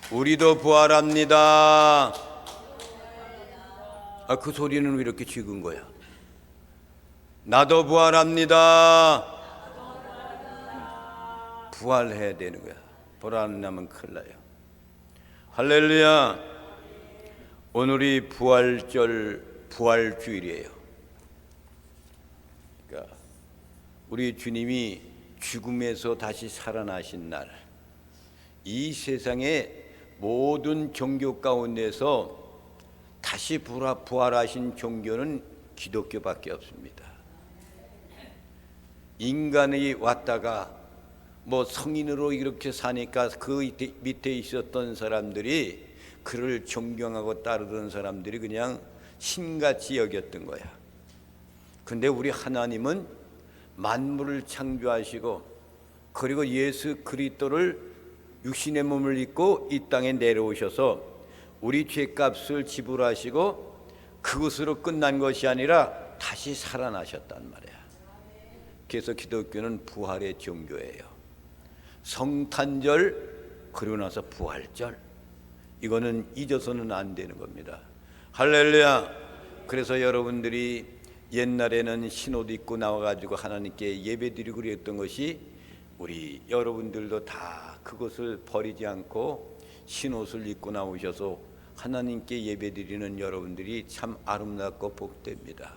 우리도 부활합니다. 그 소리는 왜 이렇게 죽은 거야? 나도 부활합니다. 부활해야 되는 거야. 부활 안 하면 큰일 나요. 할렐루야. 오늘이 부활절, 부활주일이에요. 그러니까 우리 주님이 죽음에서 다시 살아나신 날, 이 세상의 모든 종교 가운데서 다시 부활하신 종교는 기독교밖에 없습니다. 인간이 왔다가 성인으로 이렇게 사니까 그 밑에 있었던 사람들이 그를 존경하고 따르던 사람들이 그냥 신같이 여겼던 거야. 근데 우리 하나님은 만물을 창조하시고 그리고 예수 그리스도를 육신의 몸을 입고 이 땅에 내려오셔서 우리 죄값을 지불하시고 그것으로 끝난 것이 아니라 다시 살아나셨단 말이야. 그래서 기독교는 부활의 종교예요. 성탄절 그리고 나서 부활절, 이거는 잊어서는 안 되는 겁니다. 할렐루야. 그래서 여러분들이 옛날에는 신옷 입고 나와가지고 하나님께 예배드리고 그랬던 것이 우리 여러분들도 다 그것을 버리지 않고 신옷을 입고 나오셔서 하나님께 예배드리는 여러분들이 참 아름답고 복됩니다.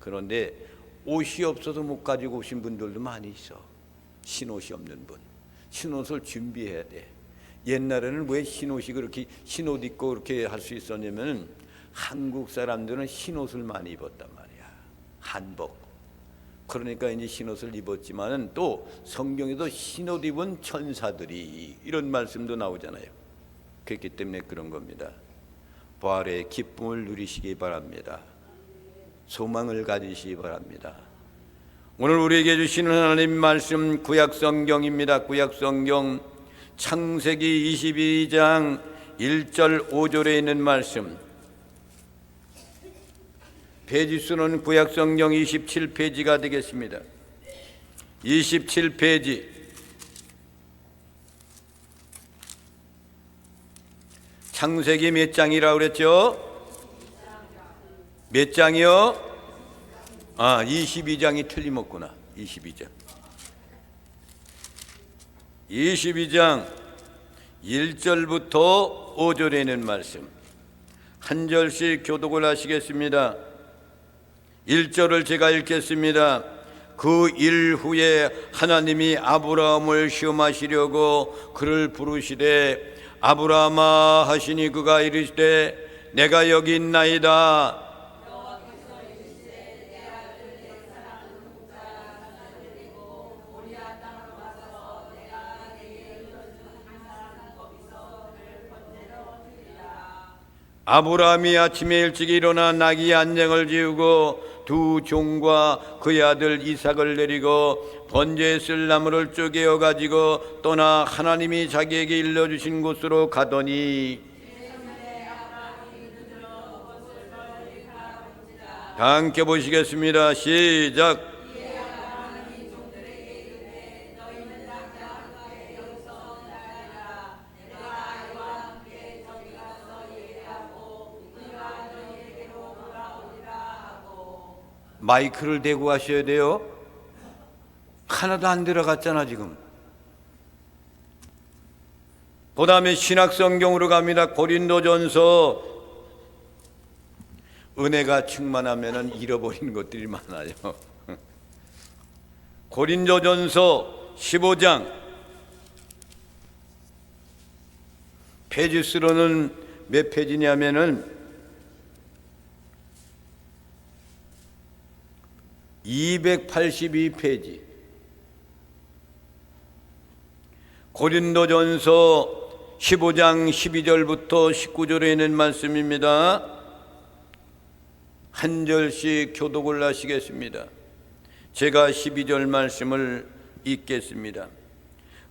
그런데 옷이 없어서 못 가지고 오신 분들도 많이 있어. 신옷이 없는 분, 신옷을 준비해야 돼. 옛날에는 왜 신옷이 그렇게 신옷 입고 그렇게 할 수 있었냐면 한국 사람들은 신옷을 많이 입었단 말이야. 한복. 그러니까 이제 신옷을 입었지만은 또 성경에도 신옷 입은 천사들이 이런 말씀도 나오잖아요. 그렇기 때문에 그런 겁니다. 부활의 기쁨을 누리시기 바랍니다. 소망을 가지시기 바랍니다. 오늘 우리에게 주시는 하나님 말씀 구약성경입니다. 구약성경 창세기 22장 1절 5절에 있는 말씀. 페이지수는 구약성경 27페이지가 되겠습니다. 27페이지. 창세기 몇 장이라고 그랬죠? 몇 장이요? 22장이 틀림없구나. 22장 1절부터 5절에 있는 말씀 한 절씩 교독을 하시겠습니다. 1절을 제가 읽겠습니다. 그 일 후에 하나님이 아브라함을 시험하시려고 그를 부르시되 아브라함아 하시니 그가 이르시되 내가 여기 있나이다. 아브라함이 아침에 일찍 일어나 나귀 안장을 지우고 두 종과 그의 아들 이삭을 내리고 번제에 쓸 나무를 쪼개어 가지고 떠나 하나님이 자기에게 일러주신 곳으로 가더니 다 함께 보시겠습니다. 시작. 마이크를 대고 하셔야 돼요. 하나도 안 들어갔잖아 지금. 그 다음에 신학성경으로 갑니다. 고린도전서. 은혜가 충만하면 잃어버리는 것들이 많아요. 고린도전서 15장. 페이지수로는 몇 페이지냐면은 282페이지. 고린도전서 15장 12절부터 19절에 있는 말씀입니다. 한 절씩 교독을 하시겠습니다. 제가 12절 말씀을 읽겠습니다.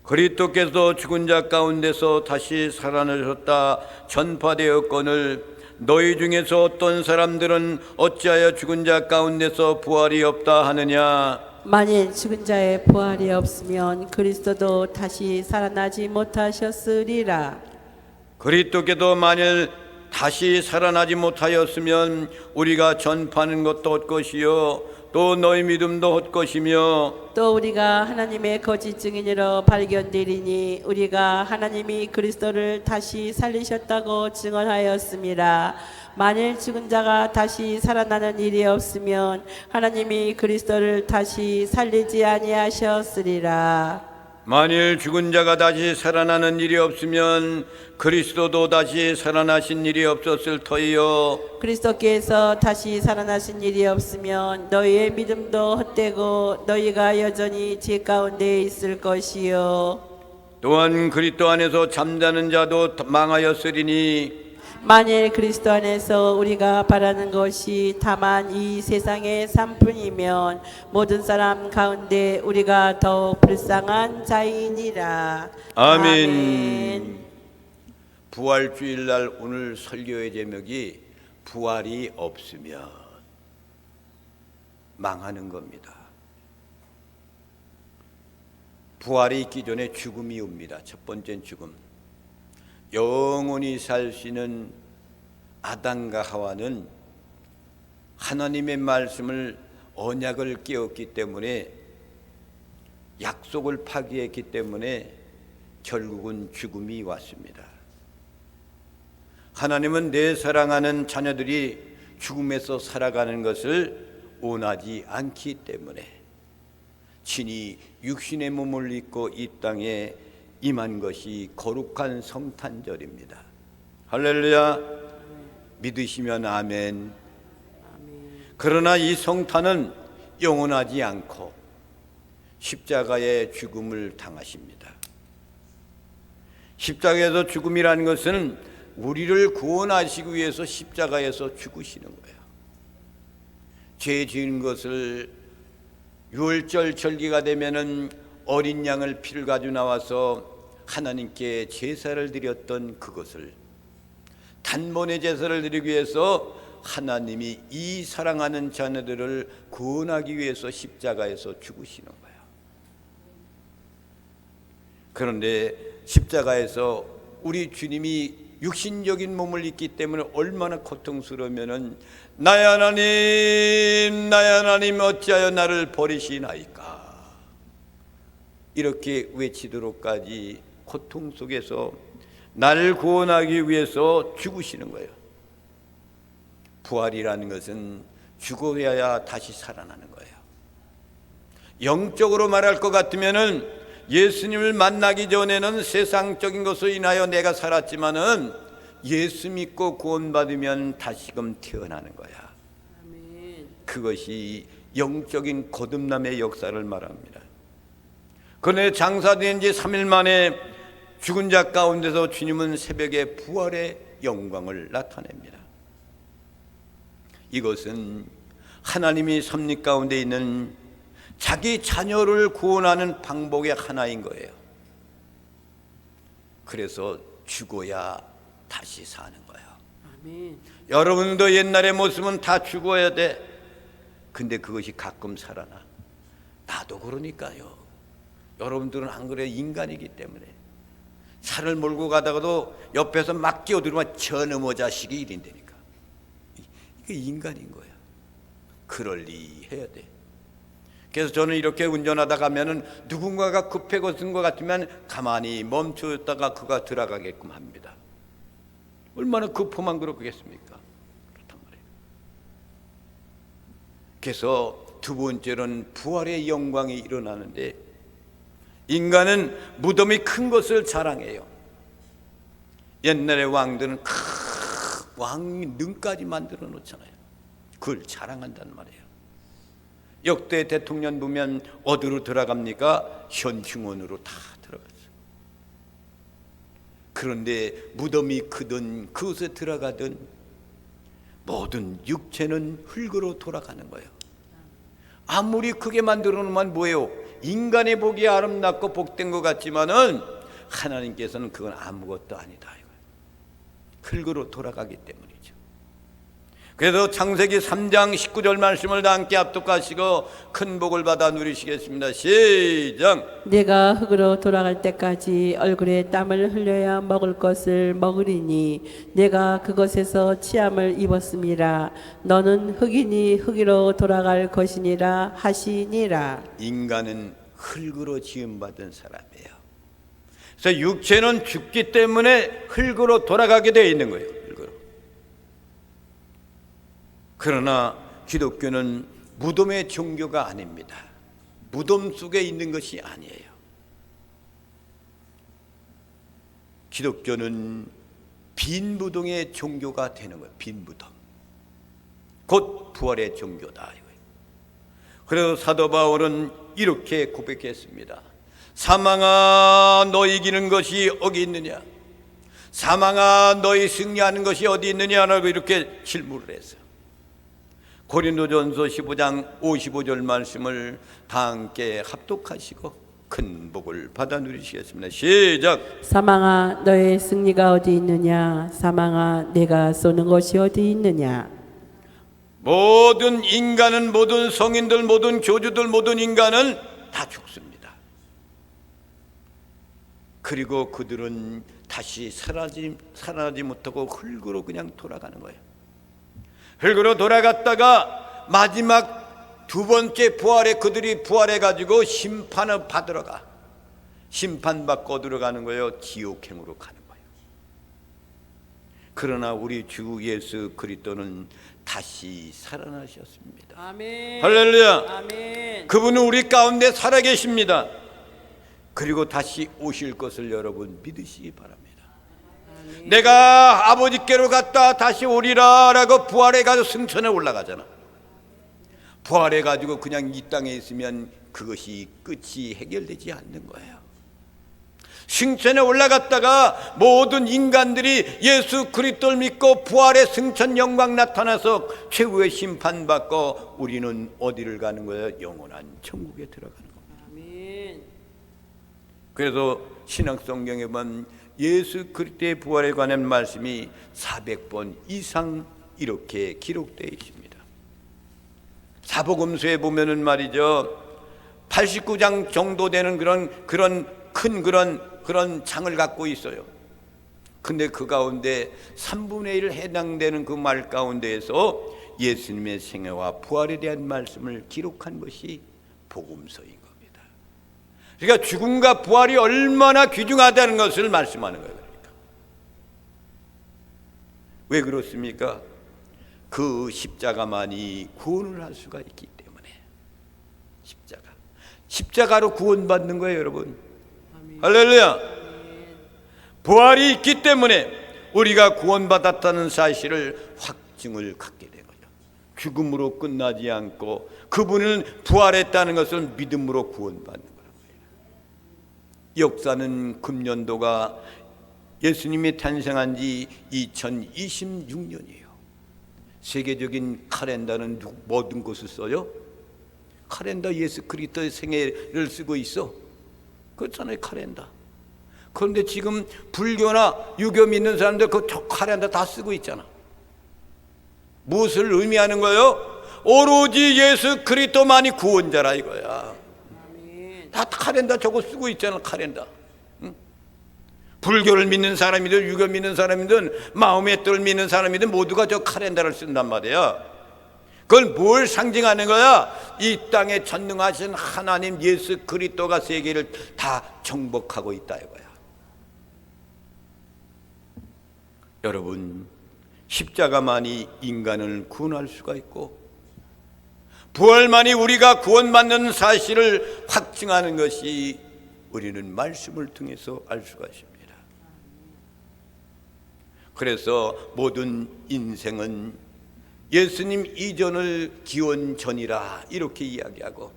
그리스도께서 죽은 자 가운데서 다시 살아나셨다 전파되었거늘 너희 중에서 어떤 사람들은 어찌하여 죽은 자 가운데서 부활이 없다 하느냐. 만일 죽은 자의 부활이 없으면 그리스도도 다시 살아나지 못하셨으리라. 그리스도께도 만일 다시 살아나지 못하였으면 우리가 전파하는 것도 헛것이요 또 너희 믿음도 헛것이며 또 우리가 하나님의 거짓 증인으로 발견되리니 우리가 하나님이 그리스도를 다시 살리셨다고 증언하였습니다. 만일 죽은 자가 다시 살아나는 일이 없으면 하나님이 그리스도를 다시 살리지 아니하셨으리라. 만일 죽은 자가 다시 살아나는 일이 없으면 그리스도도 다시 살아나신 일이 없었을 터이요 그리스도께서 다시 살아나신 일이 없으면 너희의 믿음도 헛되고 너희가 여전히 죄 가운데 있을 것이요 또한 그리스도 안에서 잠자는 자도 망하였으리니 만일 그리스도 안에서 우리가 바라는 것이 다만 이 세상의 삶뿐이면 모든 사람 가운데 우리가 더욱 불쌍한 자이니라. 아멘. 부활주일날 오늘 설교의 제목이 부활이 없으면 망하는 겁니다. 부활이 있기 전에 죽음이 옵니다. 첫 번째는 죽음. 영원히 살 수 있는 아담과 하와는 하나님의 말씀을 언약을 깨었기 때문에 약속을 파기했기 때문에 결국은 죽음이 왔습니다. 하나님은 내 사랑하는 자녀들이 죽음에서 살아가는 것을 원하지 않기 때문에 친히 육신의 몸을 입고 이 땅에 임한 것이 거룩한 성탄절입니다. 할렐루야. 믿으시면 아멘. 그러나 이 성탄은 영원하지 않고 십자가의 죽음을 당하십니다. 십자가에서 죽음이라는 것은 우리를 구원하시기 위해서 십자가에서 죽으시는 거예요. 죄 지은 것을 유월절 절기가 되면은 어린 양을 피를 가지고 나와서 하나님께 제사를 드렸던 그것을 단번에 제사를 드리기 위해서 하나님이 이 사랑하는 자녀들을 구원하기 위해서 십자가에서 죽으시는 거예요. 그런데 십자가에서 우리 주님이 육신적인 몸을 입기 때문에 얼마나 고통스러우면은 나의 하나님 어찌하여 나를 버리시나이까 이렇게 외치도록까지 고통 속에서 나를 구원하기 위해서 죽으시는 거예요. 부활이라는 것은 죽어야 다시 살아나는 거예요. 영적으로 말할 것 같으면은 예수님을 만나기 전에는 세상적인 것으로 인하여 내가 살았지만은 예수 믿고 구원받으면 다시금 태어나는 거야. 그것이 영적인 거듭남의 역사를 말합니다. 그런데 장사된 지 3일 만에 죽은 자 가운데서 주님은 새벽에 부활의 영광을 나타냅니다. 이것은 하나님이 섭리 가운데 있는 자기 자녀를 구원하는 방법의 하나인 거예요. 그래서 죽어야 다시 사는 거예요. 아멘. 여러분도 옛날의 모습은 다 죽어야 돼. 근데 그것이 가끔 살아나. 나도 그러니까요. 여러분들은 안 그래요? 인간이기 때문에. 차를 몰고 가다가도 옆에서 막 끼어들면 저놈의 자식이 이린다니까. 이게 인간인 거야. 그럴 리 해야 돼. 그래서 저는 이렇게 운전하다 가면은 누군가가 급해 것인 것 같으면 가만히 멈추었다가 그가 들어가게끔 합니다. 얼마나 급하면 그렇겠습니까? 그렇단 말이에요. 그래서 두 번째로는 부활의 영광이 일어나는데 인간은 무덤이 큰 것을 자랑해요. 옛날의 왕들은 왕 능까지 만들어 놓잖아요. 그걸 자랑한단 말이에요. 역대 대통령 보면 어디로 들어갑니까? 현충원으로 다 들어갔어요. 그런데 무덤이 크든 그곳에 들어가든 모든 육체는 흙으로 돌아가는 거예요. 아무리 크게 만들어 놓으면 뭐예요? 인간의 복이 아름답고 복된 것 같지만은 하나님께서는 그건 아무것도 아니다 이거예요. 흙으로 돌아가기 때문이죠. 그래서 창세기 3장 19절 말씀을 다 함께 합독하시고 큰 복을 받아 누리시겠습니다. 시작. 내가 흙으로 돌아갈 때까지 얼굴에 땀을 흘려야 먹을 것을 먹으리니 내가 그것에서 취함을 입었음이라. 너는 흙이니 흙으로 돌아갈 것이니라 하시니라. 인간은 흙으로 지음받은 사람이에요. 그래서 육체는 죽기 때문에 흙으로 돌아가게 되어 있는 거예요. 흙으로. 그러나 기독교는 무덤의 종교가 아닙니다. 무덤 속에 있는 것이 아니에요. 기독교는 빈 무덤의 종교가 되는 거예요. 빈 무덤. 곧 부활의 종교다 이거예요. 그래서 사도 바울은 이렇게 고백했습니다. 사망아, 너 이기는 것이 어디 있느냐? 사망아, 너희 승리하는 것이 어디 있느냐라고 이렇게 질문을 했어요. 고린도전서 15장 55절 말씀을 다 함께 합독하시고 큰 복을 받아 누리시겠습니다. 시작. 사망아, 너의 승리가 어디 있느냐? 사망아, 내가 쏘는 것이 어디 있느냐? 모든 인간은, 모든 성인들, 모든 교주들, 모든 인간은 다 죽습니다. 그리고 그들은 다시 살아나지 못하고 흙으로 그냥 돌아가는 거예요. 흙으로 돌아갔다가 마지막 두 번째 부활에 그들이 부활해가지고 심판을 받으러 가. 심판받고 들어가는 거예요. 지옥행으로 가는 거예요. 그러나 우리 주 예수 그리스도는 다시 살아나셨습니다. 아멘. 할렐루야. 아멘. 그분은 우리 가운데 살아계십니다. 그리고 다시 오실 것을 여러분 믿으시기 바랍니다. 내가 아버지께로 갔다 다시 오리라 라고 부활해가지고 승천에 올라가잖아. 부활해가지고 그냥 이 땅에 있으면 그것이 끝이 해결되지 않는 거예요. 승천에 올라갔다가 모든 인간들이 예수 그리스도를 믿고 부활의 승천 영광 나타나서 최후의 심판받고 우리는 어디를 가는 거예요? 영원한 천국에 들어가는 겁니다. 아멘. 그래서 신약성경에 보면 예수 그리스도의 부활에 관한 말씀이 400번 이상 이렇게 기록되어 있습니다. 사복음서에 보면은 말이죠, 89장 정도 되는 그런 장을 갖고 있어요. 근데 그 가운데 3분의 1 해당되는 그 말 가운데에서 예수님의 생애와 부활에 대한 말씀을 기록한 것이 복음서인 겁니다. 그러니까 죽음과 부활이 얼마나 귀중하다는 것을 말씀하는 거예요. 그러니까. 왜 그렇습니까? 그 십자가만이 구원을 할 수가 있기 때문에. 십자가로 구원받는 거예요, 여러분. 아멘. 할렐루야. 부활이 있기 때문에 우리가 구원받았다는 사실을 확증을 갖게 된 거죠. 죽음으로 끝나지 않고 그분은 부활했다는 것을 믿음으로 구원받는 거예요. 역사는 금년도가 예수님이 탄생한 지 2026년이에요. 세계적인 칼렌더는 모든 곳을 써요? 칼렌더 예수 그리스도의 생애를 쓰고 있어. 그렇잖아요, 칼렌더. 그런데 지금 불교나 유교 믿는 사람들 그 칼렌더 다 쓰고 있잖아. 무엇을 의미하는 거예요? 오로지 예수 그리스도만이 구원자라 이거야. 다 칼렌더 저거 쓰고 있잖아, 칼렌더. 응? 불교를 믿는 사람이든 유교 믿는 사람이든 마음의 뜻을 믿는 사람이든 모두가 저 칼렌더를 쓴단 말이야. 그걸 뭘 상징하는 거야? 이 땅에 전능하신 하나님 예수 그리스도가 세계를 다 정복하고 있다 이거야. 여러분, 십자가만이 인간을 구원할 수가 있고 부활만이 우리가 구원받는 사실을 확증하는 것이 우리는 말씀을 통해서 알 수가 있습니다. 그래서 모든 인생은 예수님 이전을 기원 전이라 이렇게 이야기하고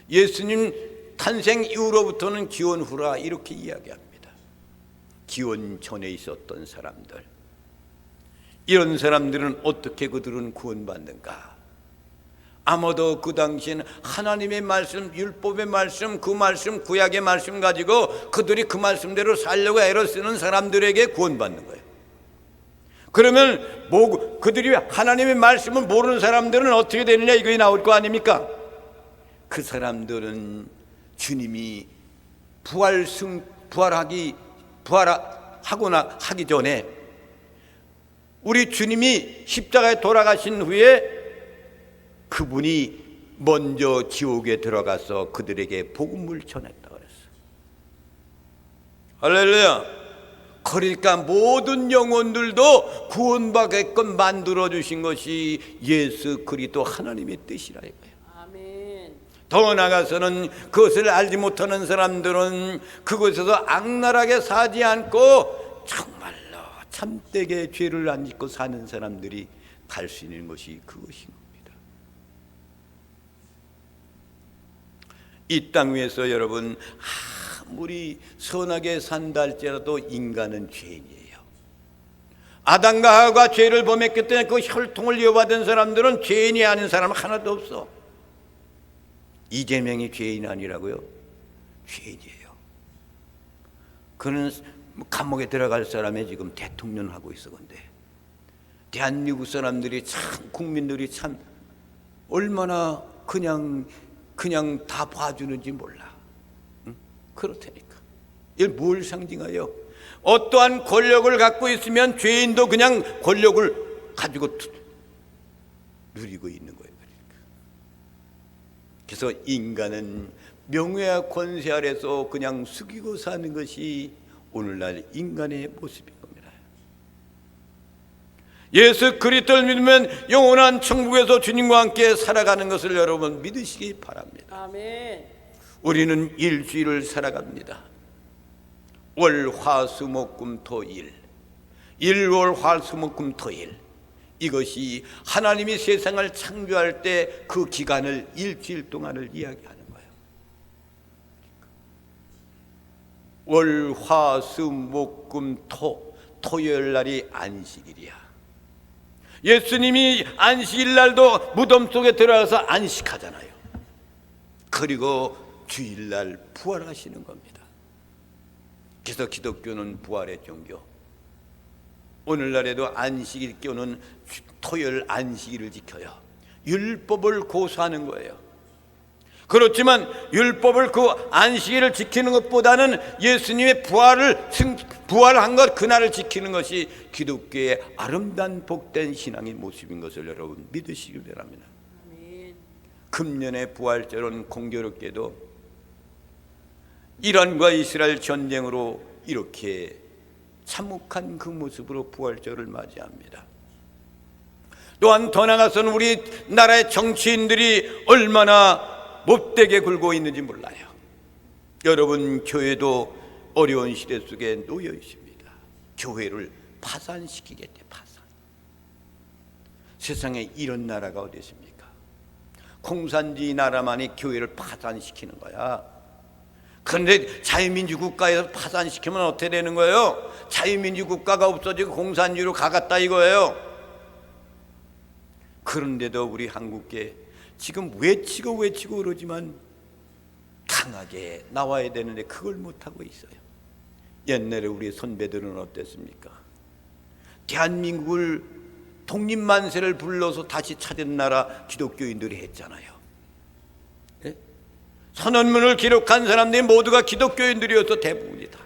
예수님 탄생 이후로부터는 기원 후라 이렇게 이야기합니다. 기원 전에 있었던 사람들, 이런 사람들은 어떻게 그들은 구원받는가? 아무도 그 당시엔 하나님의 말씀, 율법의 말씀, 그 말씀, 구약의 말씀 가지고 그들이 그 말씀대로 살려고 애를 쓰는 사람들에게 구원받는 거예요. 그러면 그들이 하나님의 말씀을 모르는 사람들은 어떻게 되느냐, 이거 나올 거 아닙니까? 그 사람들은 주님이 부활하기 전에, 우리 주님이 십자가에 돌아가신 후에 그분이 먼저 지옥에 들어가서 그들에게 복음을 전했다 그랬어. 할렐루야. 그러니까 모든 영혼들도 구원받게끔 만들어주신 것이 예수 그리스도 하나님의 뜻이라 이거예요. 아멘. 더 나아가서는 그것을 알지 못하는 사람들은 그곳에서 악랄하게 사지 않고 정말로 참되게 죄를 안 짓고 사는 사람들이 갈 수 있는 것이 그것인 겁니다. 이 땅 위에서 여러분 아무리 선하게 산다 할지라도 인간은 죄인이에요. 아담과 하와가 죄를 범했기 때문에 그 혈통을 이어받은 사람들은 죄인이 아닌 사람은 하나도 없어. 이재명이 죄인 아니라고요? 죄인이에요. 그는 감옥에 들어갈 사람이 지금 대통령 하고 있어. 근데 대한민국 사람들이 참, 국민들이 참 얼마나 그냥 다 봐주는지 몰라. 응? 그렇다니까. 이걸 뭘 상징하여? 어떠한 권력을 갖고 있으면 죄인도 그냥 권력을 가지고 누리고 있는 거예요. 그래서 인간은 명예와 권세 아래서 그냥 숙이고 사는 것이 오늘날 인간의 모습인 겁니다. 예수 그리스도를 믿으면 영원한 천국에서 주님과 함께 살아가는 것을 여러분 믿으시기 바랍니다. 아멘. 우리는 일주일을 살아갑니다. 월, 화, 수, 목, 금, 토, 일. 월, 화, 수, 목, 금, 토, 일. 이것이 하나님이 세상을 창조할 때 그 기간을 일주일 동안을 이야기하는 거예요. 월, 화, 수, 목, 금, 토. 토요일 날이 안식일이야. 예수님이 안식일 날도 무덤 속에 들어가서 안식하잖아요. 그리고 주일날 부활하시는 겁니다. 그래서 기독교는 부활의 종교. 오늘날에도 안식일 교는 토요일 안식일을 지켜요. 율법을 고수하는 거예요. 그렇지만 율법을 그 안식일을 지키는 것보다는 예수님의 부활한 것 그날을 지키는 것이 기독교의 아름다운 복된 신앙의 모습인 것을 여러분 믿으시기 바랍니다. 금년의 부활절은 공교롭게도 이란과 이스라엘 전쟁으로 이렇게 참혹한 그 모습으로 부활절을 맞이합니다. 또한 더 나아가서는 우리나라의 정치인들이 얼마나 못되게 굴고 있는지 몰라요. 여러분, 교회도 어려운 시대 속에 놓여 있습니다. 교회를 파산시키겠대. 파산. 세상에 이런 나라가 어디 있습니까? 공산주의 나라만이 교회를 파산시키는 거야. 그런데 자유민주 국가에서 파산시키면 어떻게 되는 거예요? 자유민주 국가가 없어지고 공산주의로 가갔다 이거예요. 그런데도 우리 한국계 지금 외치고 그러지만 강하게 나와야 되는데 그걸 못하고 있어요. 옛날에 우리 선배들은 어땠습니까? 대한민국을 독립만세를 불러서 다시 찾은 나라 기독교인들이 했잖아요. 예? 선언문을 기록한 사람들이 모두가 기독교인들이어서 대부분이다.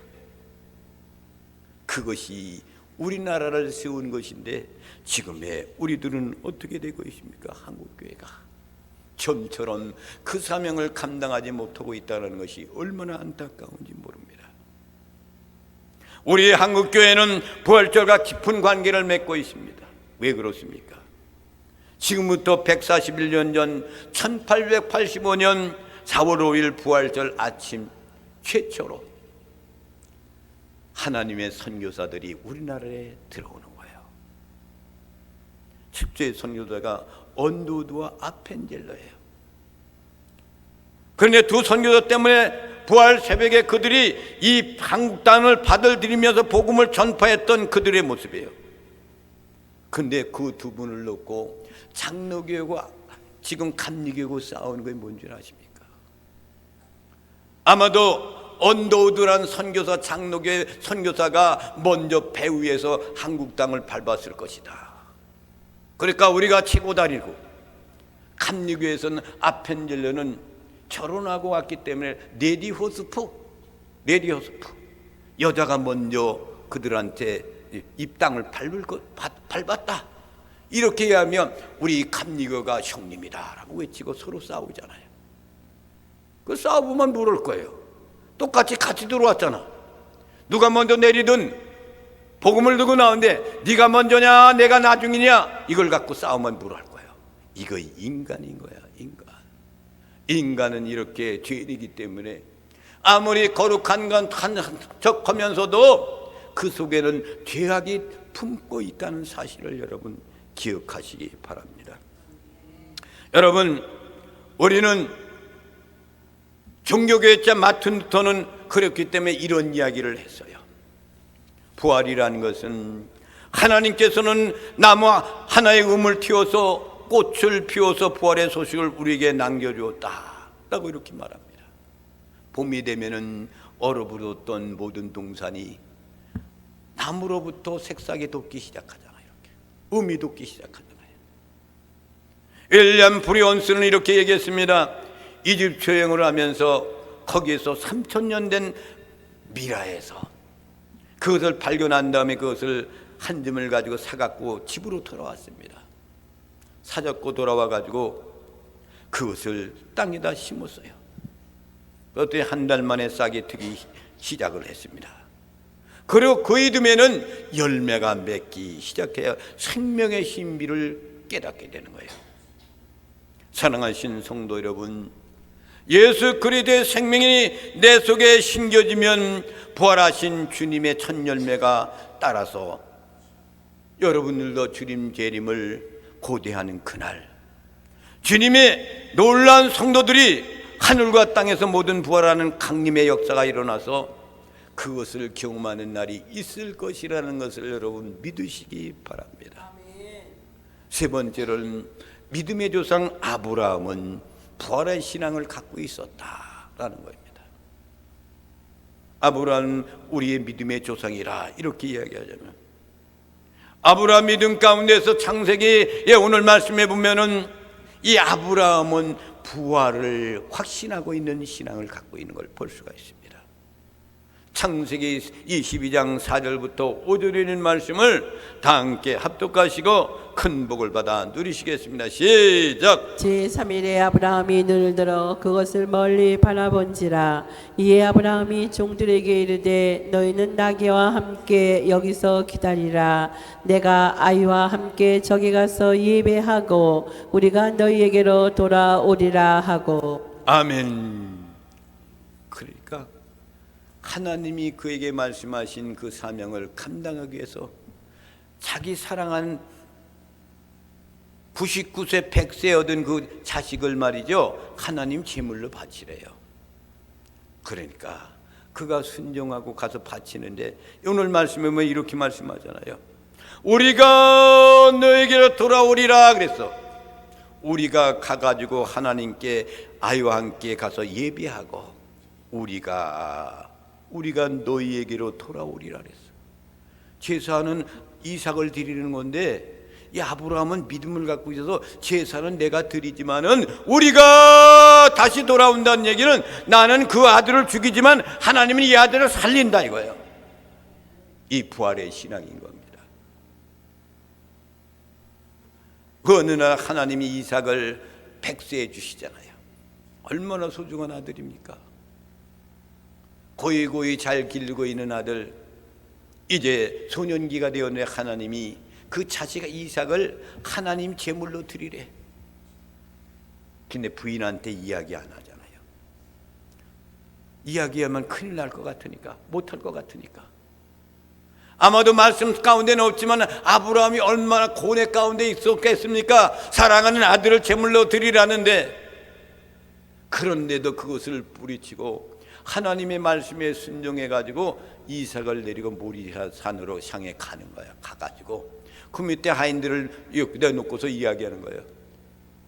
그것이 우리나라를 세운 것인데 지금의 우리들은 어떻게 되고 있습니까? 한국교회가 좀처럼 그 사명을 감당하지 못하고 있다는 것이 얼마나 안타까운지 모릅니다. 우리 한국교회는 부활절과 깊은 관계를 맺고 있습니다. 왜 그렇습니까? 지금부터 141년 전 1885년 4월 5일 부활절 아침 최초로 하나님의 선교사들이 우리나라에 들어오는 거예요. 첫 선교사가 언도드와 아펜젤러예요. 그런데 두 선교사 때문에 부활 새벽에 그들이 이 한국 땅을 받아들이면서 복음을 전파했던 그들의 모습이에요. 그런데 그 두 분을 놓고 장로교회와 지금 감리교회고 싸우는 게 뭔지 아십니까? 아마도 언더우드란 선교사, 장로교회 선교사가 먼저 배 위에서 한국 땅을 밟았을 것이다. 그러니까 우리가 치고 다니고, 감리교에서는 아펜젤러는 결혼하고 왔기 때문에 레디 호스프, 여자가 먼저 그들한테 이 땅을 밟았다. 이렇게 하면 우리 감리교가 형님이다라고 외치고 서로 싸우잖아요. 그 싸우면 모를 거예요. 똑같이 같이 들어왔잖아. 누가 먼저 내리든 복음을 들고 나오는데 네가 먼저냐 내가 나중이냐 이걸 갖고 싸우면 모를 거예요. 이거 인간인 거야. 인간은 이렇게 죄이기 때문에 아무리 거룩한 척하면서도 그 속에는 죄악이 품고 있다는 사실을 여러분 기억하시기 바랍니다. 여러분, 우리는 종교교육자 마틴 루터는 그렇기 때문에 이런 이야기를 했어요. 부활이라는 것은 하나님께서는 나무 하나의 음을 틔워서 꽃을 피워서 부활의 소식을 우리에게 남겨주었다 라고 이렇게 말합니다. 봄이 되면은 얼어붙었던 모든 동산이 나무로부터 색상이 돋기 시작하잖아요. 이렇게 음이 돋기 시작하잖아요. 윌리엄 브리온스는 이렇게 얘기했습니다. 이집트 여행을 하면서 거기에서 3000년 된 미라에서 그것을 발견한 다음에 그것을 한 점을 가지고 사갖고 집으로 돌아왔습니다. 사잡고 돌아와 가지고 그것을 땅에다 심었어요. 그것도 한 달 만에 싹이 트기 시작을 했습니다. 그리고 그 이듬해는 열매가 맺기 시작해야 생명의 신비를 깨닫게 되는 거예요. 사랑하신 성도 여러분, 예수 그리스도의 생명이 내 속에 심겨지면 부활하신 주님의 첫 열매가 따라서 여러분들도 주님 재림을 고대하는 그날, 주님의 놀라운 성도들이 하늘과 땅에서 모든 부활하는 강림의 역사가 일어나서 그것을 경험하는 날이 있을 것이라는 것을 여러분 믿으시기 바랍니다. 세 번째로는 믿음의 조상 아브라함은 부활의 신앙을 갖고 있었다라는 겁니다. 아브라함은 우리의 믿음의 조상이라 이렇게 이야기하자면, 아브라함 믿음 가운데서 창세기에 오늘 말씀해 보면은 이 아브라함은 부활을 확신하고 있는 신앙을 갖고 있는 걸 볼 수가 있습니다. 창세기 22장 4절부터 5절에 있는 말씀을 다 함께 합독하시고 큰 복을 받아 누리시겠습니다. 시작. 제3일에 아브라함이 눈을 들어 그것을 멀리 바라본지라. 이에 아브라함이 종들에게 이르되 너희는 나귀와 함께 여기서 기다리라. 내가 아이와 함께 저기 가서 예배하고 우리가 너희에게로 돌아오리라 하고. 아멘. 그러니까 하나님이 그에게 말씀하신 그 사명을 감당하기 위해서 자기 사랑한 99세 100세 얻은 그 자식을 말이죠, 하나님 제물로 바치래요. 그러니까 그가 순종하고 가서 바치는데 오늘 말씀에 보면 이렇게 말씀하잖아요. 우리가 너에게로 돌아오리라 그랬어. 우리가 가가지고 하나님께 아이와 함께 가서 예배하고 우리가 너희에게로 돌아오리라 그랬어. 제사는 이삭을 드리는 건데 이 아브라함은 믿음을 갖고 있어서 제사는 내가 드리지만은 우리가 다시 돌아온다는 얘기는 나는 그 아들을 죽이지만 하나님은 이 아들을 살린다 이거예요. 이 부활의 신앙인 겁니다. 그 어느 날 하나님이 이삭을 100세에 주시잖아요. 얼마나 소중한 아들입니까? 고이고이 잘 기르고 있는 아들, 이제 소년기가 되었는데 하나님이 그 자식 이삭을 하나님 제물로 드리래. 근데 부인한테 이야기 안 하잖아요. 이야기하면 큰일 날 것 같으니까, 못할 것 같으니까. 아마도 말씀 가운데는 없지만 아브라함이 얼마나 고뇌 가운데 있었겠습니까? 사랑하는 아들을 제물로 드리라는데, 그런데도 그것을 뿌리치고 하나님의 말씀에 순종해가지고 이삭을 내리고 모리아산으로 향해 가는 거야. 가가지고 그 밑에 하인들을 여기다 놓고서 이야기하는 거예요.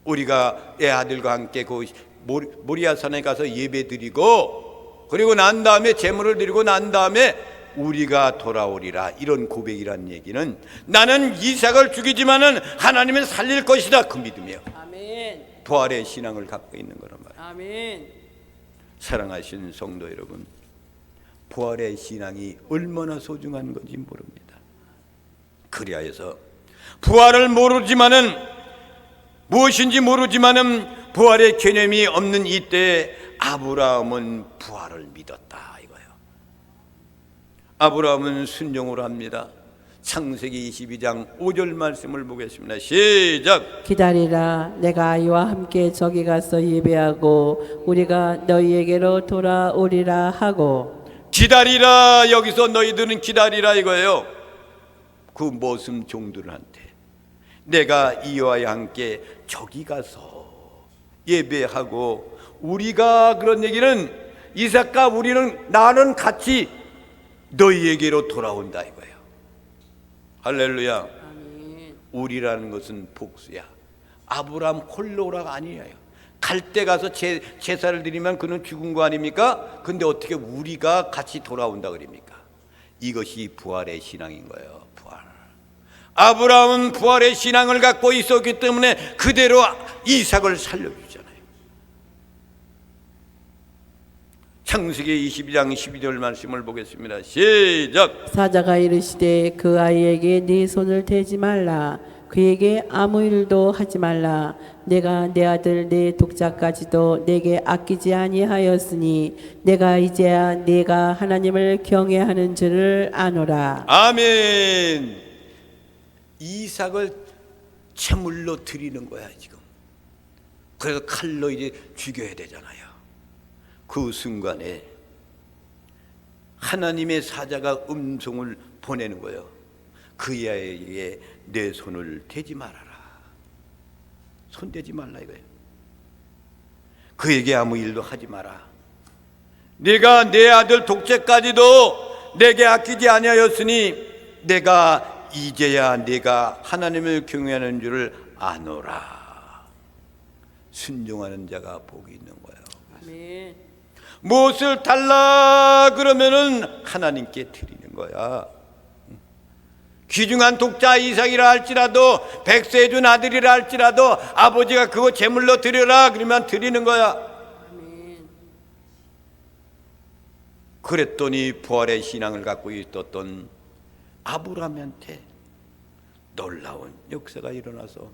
우리가 애 아들과 함께 그 모리아산에 가서 예배드리고 그리고 난 다음에 제물을 드리고 난 다음에 우리가 돌아오리라. 이런 고백이란 얘기는 나는 이삭을 죽이지만은 하나님은 살릴 것이다, 그 믿음이에요. 아멘. 부활의 신앙을 갖고 있는 거란 말이에요. 아멘. 사랑하신 성도 여러분, 부활의 신앙이 얼마나 소중한 건지 모릅니다. 그리하여서 부활을 모르지만은, 무엇인지 모르지만은 부활의 개념이 없는 이때에 아브라함은 부활을 믿었다, 이거예요. 아브라함은 순종을 합니다. 창세기 22장 5절 말씀을 보겠습니다. 시작. 기다리라, 내가 아이와 함께 저기 가서 예배하고 우리가 너희에게로 돌아오리라 하고. 기다리라, 여기서 너희들은 기다리라 이거예요. 그 모슴 종들한테 내가 이와와 함께 저기 가서 예배하고 우리가, 그런 얘기는 이삭과 우리는, 나는 같이 너희에게로 돌아온다 이거예요. 할렐루야. 아멘. 우리라는 것은 복수야. 아브라함 홀로라가 아니에요. 갈 때 가서 제사를 드리면 그는 죽은 거 아닙니까? 근데 어떻게 우리가 같이 돌아온다 그럽니까? 이것이 부활의 신앙인 거예요. 부활. 아브라함은 부활의 신앙을 갖고 있었기 때문에 그대로 이삭을 살려주잖아요. 창세기 22장 12절 말씀을 보겠습니다. 시작. 사자가 이르시되 그 아이에게 네 손을 대지 말라, 그에게 아무 일도 하지 말라. 내가 내 아들 내 독자까지도 내게 아끼지 아니하였으니 내가 이제야 내가 하나님을 경외하는 줄을 아노라. 아멘. 이삭을 제물로 드리는 거야 지금. 그래서 칼로 이제 죽여야 되잖아요. 그 순간에 하나님의 사자가 음성을 보내는 거예요. 그 아이에게 내 손을 대지 말아라. 손 대지 말라 이거예요. 그에게 아무 일도 하지 마라. 네가 내 아들 독재까지도 내게 아끼지 아니하였으니 내가 이제야 내가 하나님을 경외하는 줄을 아노라. 순종하는 자가 복이 있는 거예요. 아멘. 무엇을 달라 그러면은 하나님께 드리는 거야. 귀중한 독자 이삭이라 할지라도, 백세 준 아들이라 할지라도 아버지가 그거 제물로 드려라 그러면 드리는 거야. 아멘. 그랬더니 부활의 신앙을 갖고 있었던 아브라함한테 놀라운 역사가 일어나서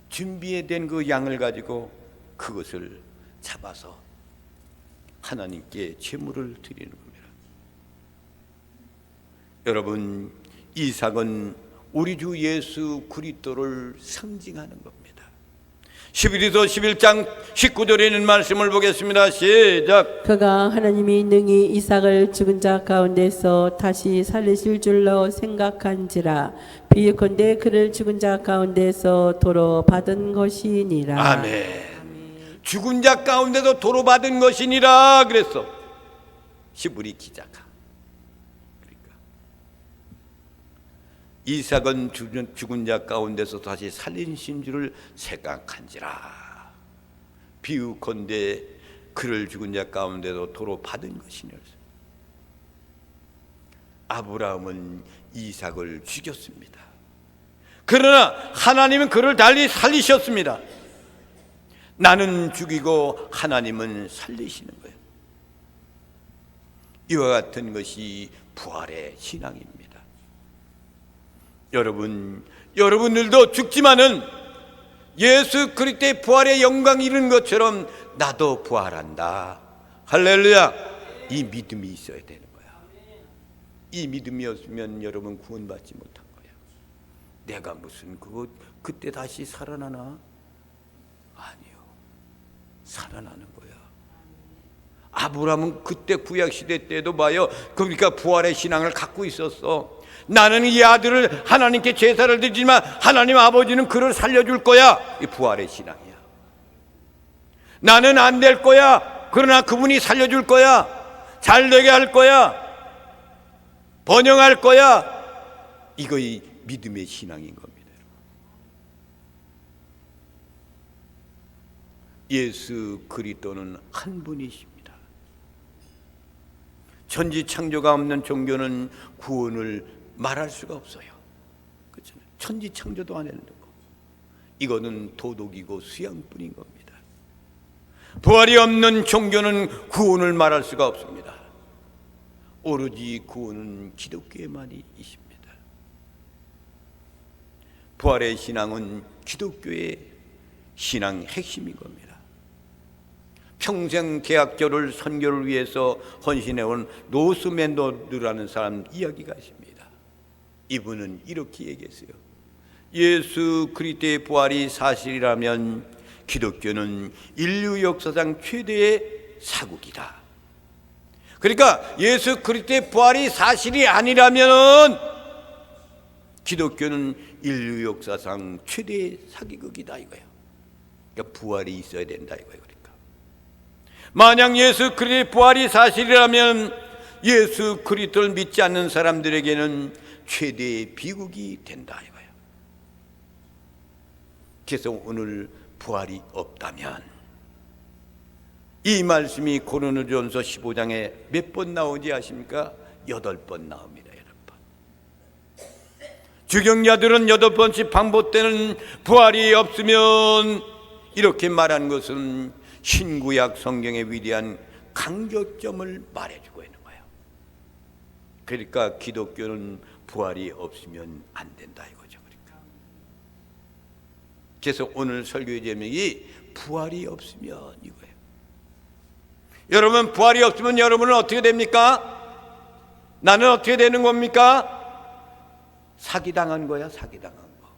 준비된 그 양을 가지고 그것을 잡아서 하나님께 제물을 드리는 겁니다. 여러분, 이삭은 우리 주 예수 그리스도를 상징하는 겁니다. 11에서 11장 19절에 있는 말씀을 보겠습니다. 시작. 그가 하나님이 능히 이삭을 죽은 자 가운데서 다시 살리실 줄로 생각한지라. 비유컨대 그를 죽은 자 가운데서 도로 받은 것이니라. 아멘. 죽은 자 가운데도 도로 받은 것이니라 그랬어. 히브리 기자가. 그러니까 이삭은 죽은 자 가운데서 다시 살리신 줄을 생각한지라. 비유컨대 그를 죽은 자 가운데도 도로 받은 것이니라. 아브라함은 이삭을 죽였습니다. 그러나 하나님은 그를 달리 살리셨습니다. 나는 죽이고 하나님은 살리시는 거예요. 이와 같은 것이 부활의 신앙입니다. 여러분들도 죽지만은 예수 그리스도의 부활의 영광이 이루는 것처럼 나도 부활한다. 할렐루야. 이 믿음이 있어야 되는 거야. 이 믿음이 없으면 여러분 구원받지 못한 거예요. 내가 무슨 그때 다시 살아나나? 아니요. 살아나는 거야. 아브라함은 그때 구약시대 때도 봐요. 그러니까 부활의 신앙을 갖고 있었어. 나는 이 아들을 하나님께 제사를 드리지만 하나님 아버지는 그를 살려줄 거야. 이 부활의 신앙이야. 나는 안 될 거야. 그러나 그분이 살려줄 거야. 잘 되게 할 거야. 번영할 거야. 이거이 믿음의 신앙인 겁니다. 예수 그리스도는 한 분이십니다. 천지 창조가 없는 종교는 구원을 말할 수가 없어요. 그렇잖아요. 천지 창조도 안 했는 거. 이거는 도덕이고 수양뿐인 겁니다. 부활이 없는 종교는 구원을 말할 수가 없습니다. 오로지 구원은 기독교에만이 있습니다. 부활의 신앙은 기독교의 신앙 핵심인 겁니다. 평생 개학교를 선교를 위해서 헌신해온 노스맨더라는 사람 이야기가 있습니다. 이분은 이렇게 얘기했어요. 예수 그리스도의 부활이 사실이라면 기독교는 인류 역사상 최대의 사국이다. 그러니까 예수 그리스도의 부활이 사실이 아니라면 기독교는 인류 역사상 최대의 사기극이다 이거예요. 그러니까 부활이 있어야 된다 이거예요. 그러니까 만약 예수 그리스도의 부활이 사실이라면 예수 그리스도를 믿지 않는 사람들에게는 최대의 비극이 된다 이거예요. 그래서 오늘 부활이 없다면 이 말씀이 고린도전서 15장에 몇 번 나오지 아십니까? 8번 나옵니다. 8번. 주경자들은 8번씩 반복되는 부활이 없으면 이렇게 말하는 것은 신구약 성경의 위대한 강조점을 말해주고 있는 거예요. 그러니까 기독교는 부활이 없으면 안 된다 이거죠. 그래서 오늘 설교의 제목이 부활이 없으면 이거예요. 여러분, 부활이 없으면 여러분은 어떻게 됩니까? 나는 어떻게 되는 겁니까? 사기당한 거야. 사기당한 거.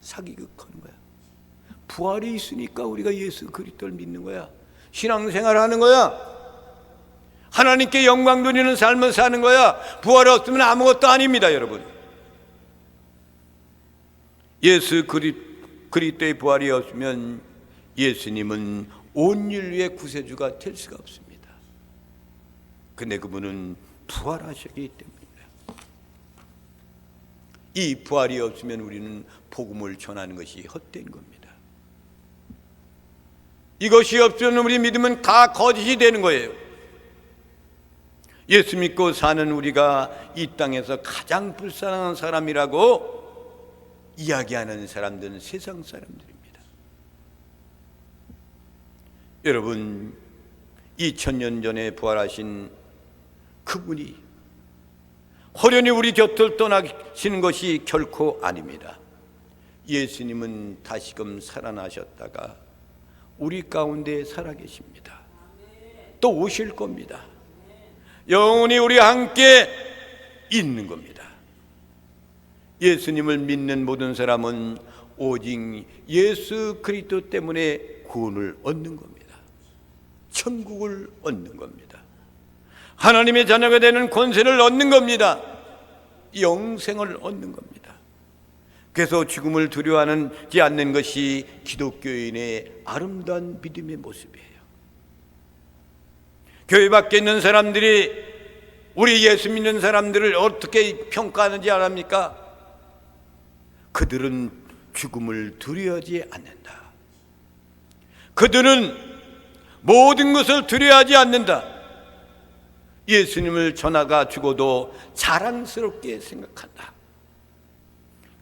사기극하는 거야. 부활이 있으니까 우리가 예수 그리스도를 믿는 거야. 신앙생활 하는 거야. 하나님께 영광 돌리는 삶을 사는 거야. 부활이 없으면 아무것도 아닙니다. 여러분, 예수 그리스도의 부활이 없으면 예수님은 온 인류의 구세주가 될 수가 없습니다. 근데 그분은 부활하셨기 때문입니다. 이 부활이 없으면 우리는 복음을 전하는 것이 헛된 겁니다. 이것이 없으면 우리 믿음은 다 거짓이 되는 거예요. 예수 믿고 사는 우리가 이 땅에서 가장 불쌍한 사람이라고 이야기하는 사람들은 세상 사람들입니다. 여러분, 2000년 전에 부활하신 그분이 호련히 우리 곁을 떠나시는 것이 결코 아닙니다. 예수님은 다시금 살아나셨다가 우리 가운데 살아계십니다. 또 오실 겁니다. 영원히 우리와 함께 있는 겁니다. 예수님을 믿는 모든 사람은 오직 예수 그리스도 때문에 구원을 얻는 겁니다. 천국을 얻는 겁니다. 하나님의 자녀가 되는 권세를 얻는 겁니다. 영생을 얻는 겁니다. 그래서 죽음을 두려워하지 않는 것이 기독교인의 아름다운 믿음의 모습이에요. 교회 밖에 있는 사람들이 우리 예수 믿는 사람들을 어떻게 평가하는지 아십니까? 그들은 죽음을 두려워하지 않는다. 그들은 모든 것을 두려워하지 않는다. 예수님을 전하가 죽어도 자랑스럽게 생각한다.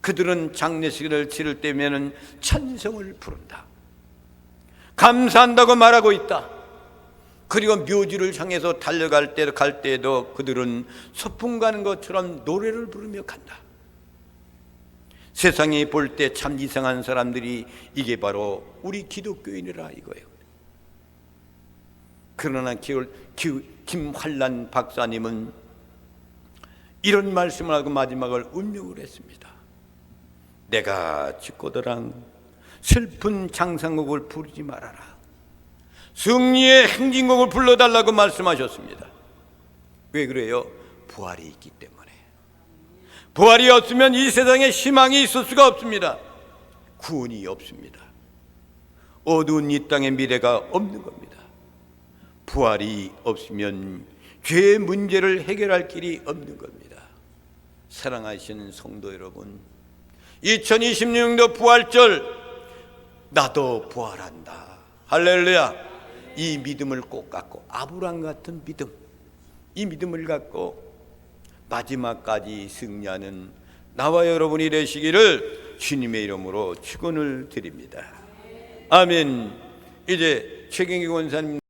그들은 장례식을 치를 때면은 찬송을 부른다. 감사한다고 말하고 있다. 그리고 묘지를 향해서 달려갈 때도 그들은 소풍 가는 것처럼 노래를 부르며 간다. 세상이 볼 때 참 이상한 사람들이 이게 바로 우리 기독교인이라 이거예요. 그러나 김환란 박사님은 이런 말씀을 하고 마지막을 운명을 했습니다. 내가 죽고더랑 슬픈 장상곡을 부르지 말아라. 승리의 행진곡을 불러달라고 말씀하셨습니다. 왜 그래요? 부활이 있기 때문에. 부활이 없으면 이 세상에 희망이 있을 수가 없습니다. 구원이 없습니다. 어두운 이 땅의 미래가 없는 겁니다. 부활이 없으면 죄의 문제를 해결할 길이 없는 겁니다. 사랑하시는 성도 여러분, 2026년도 부활절, 나도 부활한다. 할렐루야. 이 믿음을 꼭 갖고 아브라함 같은 믿음, 이 믿음을 갖고 마지막까지 승리하는 나와 여러분이 되시기를 주님의 이름으로 축원을 드립니다. 아멘. 이제 최경희 권사님